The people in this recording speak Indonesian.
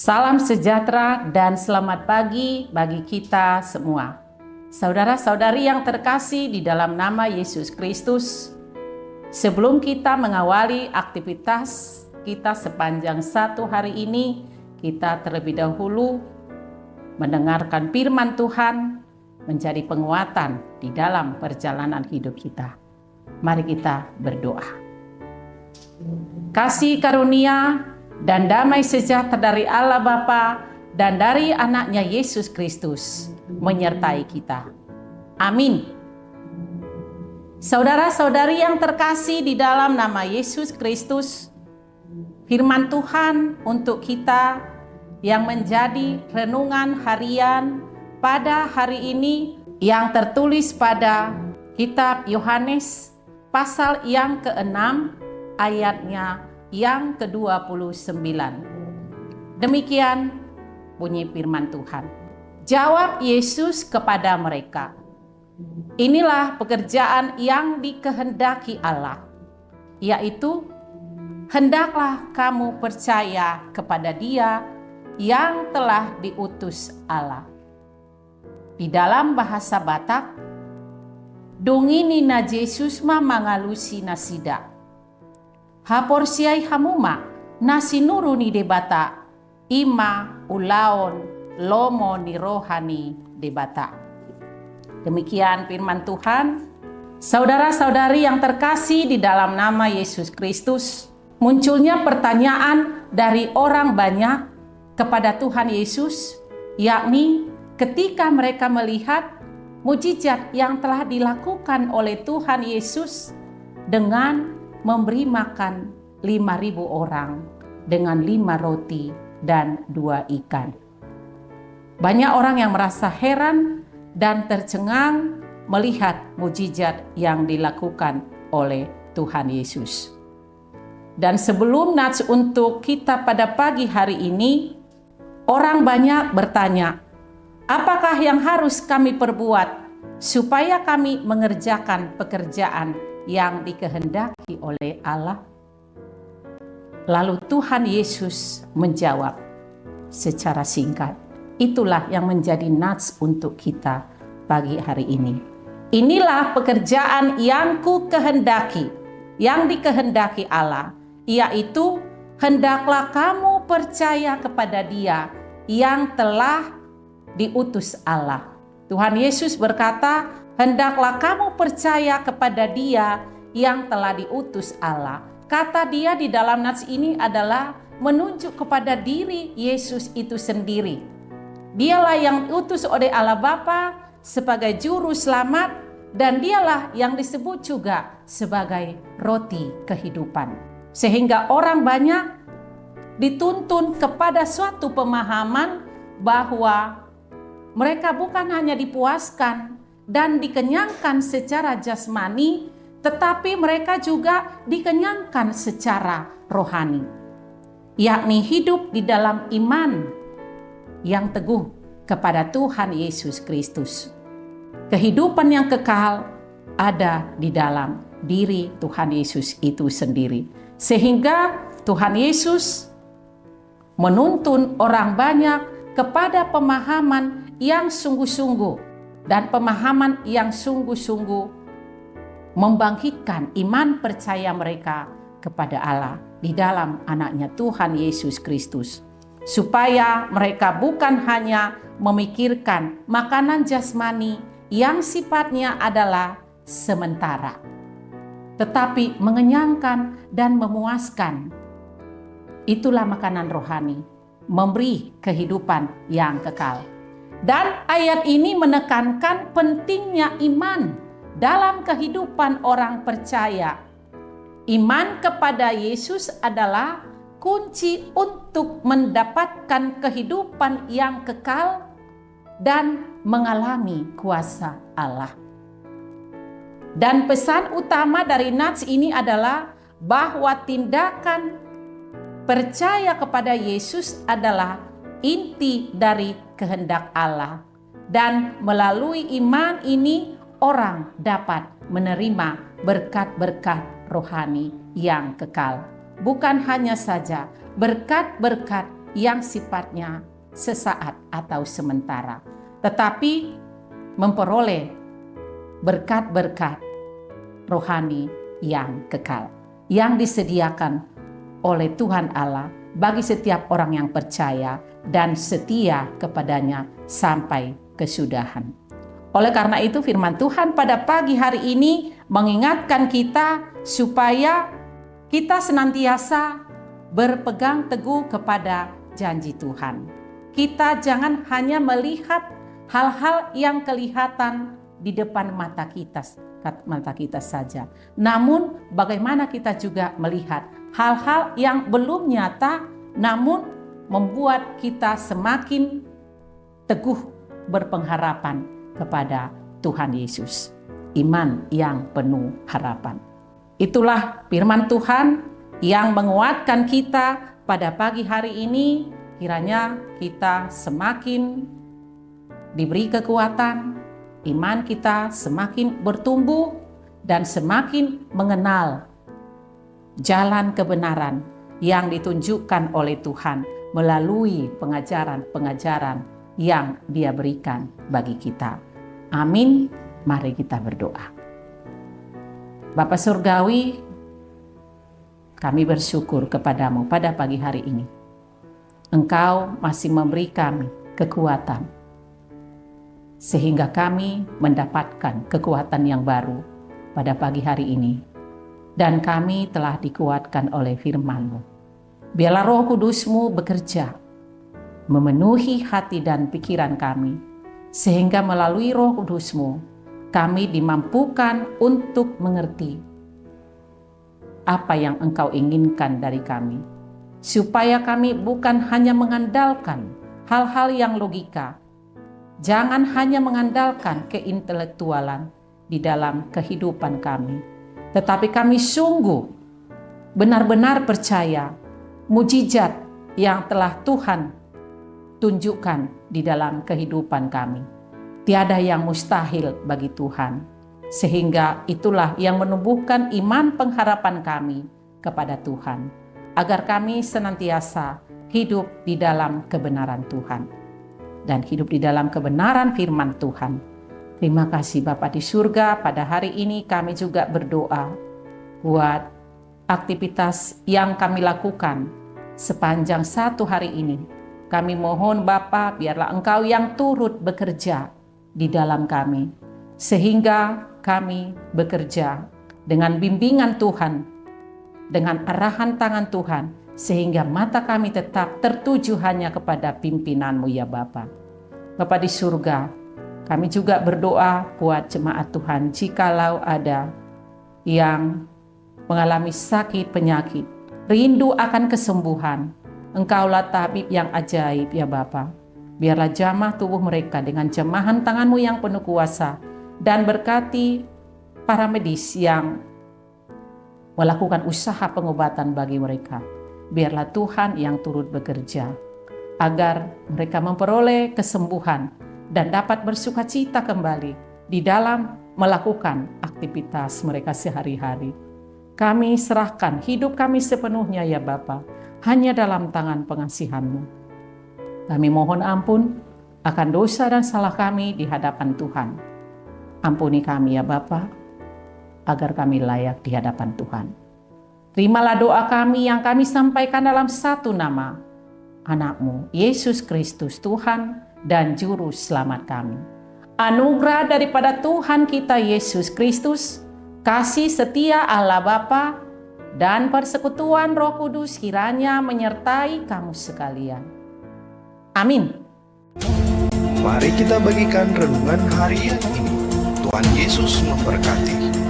Salam sejahtera dan selamat pagi bagi kita semua. Saudara-saudari yang terkasih di dalam nama Yesus Kristus, sebelum kita mengawali aktivitas kita sepanjang satu hari ini, kita terlebih dahulu mendengarkan firman Tuhan menjadi penguatan di dalam perjalanan hidup kita. Mari kita berdoa. Kasih karunia dan damai sejahtera dari Allah Bapa dan dari anaknya Yesus Kristus menyertai kita. Amin. Saudara-saudari yang terkasih di dalam nama Yesus Kristus, firman Tuhan untuk kita yang menjadi renungan harian pada hari ini yang tertulis pada kitab Yohanes pasal yang ke-6 ayatnya yang ke-29. Demikian bunyi firman Tuhan. Jawab Yesus kepada mereka, "Inilah pekerjaan yang dikehendaki Allah, yaitu hendaklah kamu percaya kepada Dia yang telah diutus Allah." Di dalam bahasa Batak, dongini na Jesus ma mangalusi nasida. Haporsiai hamuma nasinuru ni debata ima ulaon lomo ni rohani debata. Demikian firman Tuhan. Saudara-saudari yang terkasih di dalam nama Yesus Kristus, munculnya pertanyaan dari orang banyak kepada Tuhan Yesus, yakni ketika mereka melihat mujizat yang telah dilakukan oleh Tuhan Yesus dengan memberi makan 5.000 orang dengan 5 roti dan 2 ikan. Banyak orang yang merasa heran dan tercengang melihat mujizat yang dilakukan oleh Tuhan Yesus. Dan sebelum nats untuk kita pada pagi hari ini, orang banyak bertanya, apakah yang harus kami perbuat supaya kami mengerjakan pekerjaan yang dikehendaki oleh Allah? Lalu Tuhan Yesus menjawab secara singkat. Itulah yang menjadi nats untuk kita pagi hari ini. Inilah pekerjaan yang ku kehendaki, yang dikehendaki Allah, yaitu hendaklah kamu percaya kepada Dia yang telah diutus Allah. Tuhan Yesus berkata, hendaklah kamu percaya kepada Dia yang telah diutus Allah. Kata Dia di dalam nats ini adalah menunjuk kepada diri Yesus itu sendiri. Dialah yang diutus oleh Allah Bapa sebagai juru selamat, dan Dialah yang disebut juga sebagai roti kehidupan. Sehingga orang banyak dituntun kepada suatu pemahaman bahwa mereka bukan hanya dipuaskan dan dikenyangkan secara jasmani, tetapi mereka juga dikenyangkan secara rohani, yakni hidup di dalam iman yang teguh kepada Tuhan Yesus Kristus. Kehidupan yang kekal ada di dalam diri Tuhan Yesus itu sendiri. Sehingga Tuhan Yesus menuntun orang banyak kepada pemahaman yang sungguh-sungguh, dan pemahaman yang sungguh-sungguh membangkitkan iman percaya mereka kepada Allah di dalam anaknya Tuhan Yesus Kristus. Supaya mereka bukan hanya memikirkan makanan jasmani yang sifatnya adalah sementara, tetapi mengenyangkan dan memuaskan. Itulah makanan rohani, memberi kehidupan yang kekal. Dan ayat ini menekankan pentingnya iman dalam kehidupan orang percaya. Iman kepada Yesus adalah kunci untuk mendapatkan kehidupan yang kekal dan mengalami kuasa Allah. Dan pesan utama dari nats ini adalah bahwa tindakan percaya kepada Yesus adalah inti dari kehendak Allah, dan melalui iman ini orang dapat menerima berkat-berkat rohani yang kekal. Bukan hanya saja berkat-berkat yang sifatnya sesaat atau sementara, tetapi memperoleh berkat-berkat rohani yang kekal, yang disediakan oleh Tuhan Allah bagi setiap orang yang percaya dan setia kepadanya sampai kesudahan. Oleh karena itu firman Tuhan pada pagi hari ini mengingatkan kita supaya kita senantiasa berpegang teguh kepada janji Tuhan. Kita jangan hanya melihat hal-hal yang kelihatan di depan mata kita saja. Namun bagaimana kita juga melihat hal-hal yang belum nyata namun membuat kita semakin teguh berpengharapan kepada Tuhan Yesus. Iman yang penuh harapan. Itulah firman Tuhan yang menguatkan kita pada pagi hari ini. Kiranya kita semakin diberi kekuatan, iman kita semakin bertumbuh dan semakin mengenal jalan kebenaran yang ditunjukkan oleh Tuhan melalui pengajaran-pengajaran yang Dia berikan bagi kita. Amin. Mari kita berdoa. Bapa Surgawi, kami bersyukur kepadamu pada pagi hari ini. Engkau masih memberi kami kekuatan, sehingga kami mendapatkan kekuatan yang baru pada pagi hari ini. Dan kami telah dikuatkan oleh firman-Mu. Biarlah Roh Kudus-Mu bekerja, memenuhi hati dan pikiran kami, sehingga melalui Roh Kudus-Mu, kami dimampukan untuk mengerti apa yang Engkau inginkan dari kami. Supaya kami bukan hanya mengandalkan hal-hal yang logika, jangan hanya mengandalkan keintelektualan di dalam kehidupan kami, tetapi kami sungguh benar-benar percaya mujizat yang telah Tuhan tunjukkan di dalam kehidupan kami. Tiada yang mustahil bagi Tuhan, sehingga itulah yang menumbuhkan iman pengharapan kami kepada Tuhan, agar kami senantiasa hidup di dalam kebenaran Tuhan dan hidup di dalam kebenaran firman Tuhan. Terima kasih Bapa di surga, pada hari ini kami juga berdoa buat aktivitas yang kami lakukan sepanjang satu hari ini. Kami mohon Bapa, biarlah Engkau yang turut bekerja di dalam kami, sehingga kami bekerja dengan bimbingan Tuhan, dengan arahan tangan Tuhan, sehingga mata kami tetap tertuju hanya kepada pimpinan-Mu ya Bapa. Bapa di surga, kami juga berdoa buat jemaat Tuhan, jikalau ada yang mengalami sakit penyakit, rindu akan kesembuhan, Engkaulah tabib yang ajaib ya Bapa. Biarlah jamah tubuh mereka dengan jamahan tangan-Mu yang penuh kuasa, dan berkati para medis yang melakukan usaha pengobatan bagi mereka. Biarlah Tuhan yang turut bekerja, agar mereka memperoleh kesembuhan dan dapat bersukacita kembali di dalam melakukan aktivitas mereka sehari-hari. Kami serahkan hidup kami sepenuhnya ya Bapa, hanya dalam tangan pengasihan-Mu. Kami mohon ampun akan dosa dan salah kami di hadapan Tuhan. Ampuni kami ya Bapa, agar kami layak di hadapan Tuhan. Terimalah doa kami yang kami sampaikan dalam satu nama, Anak-Mu, Yesus Kristus, Tuhan dan Juru Selamat kami. Anugerah daripada Tuhan kita Yesus Kristus, kasih setia Allah Bapa, dan persekutuan Roh Kudus kiranya menyertai kamu sekalian. Amin. Mari kita bagikan renungan hari ini. Tuhan Yesus memberkati.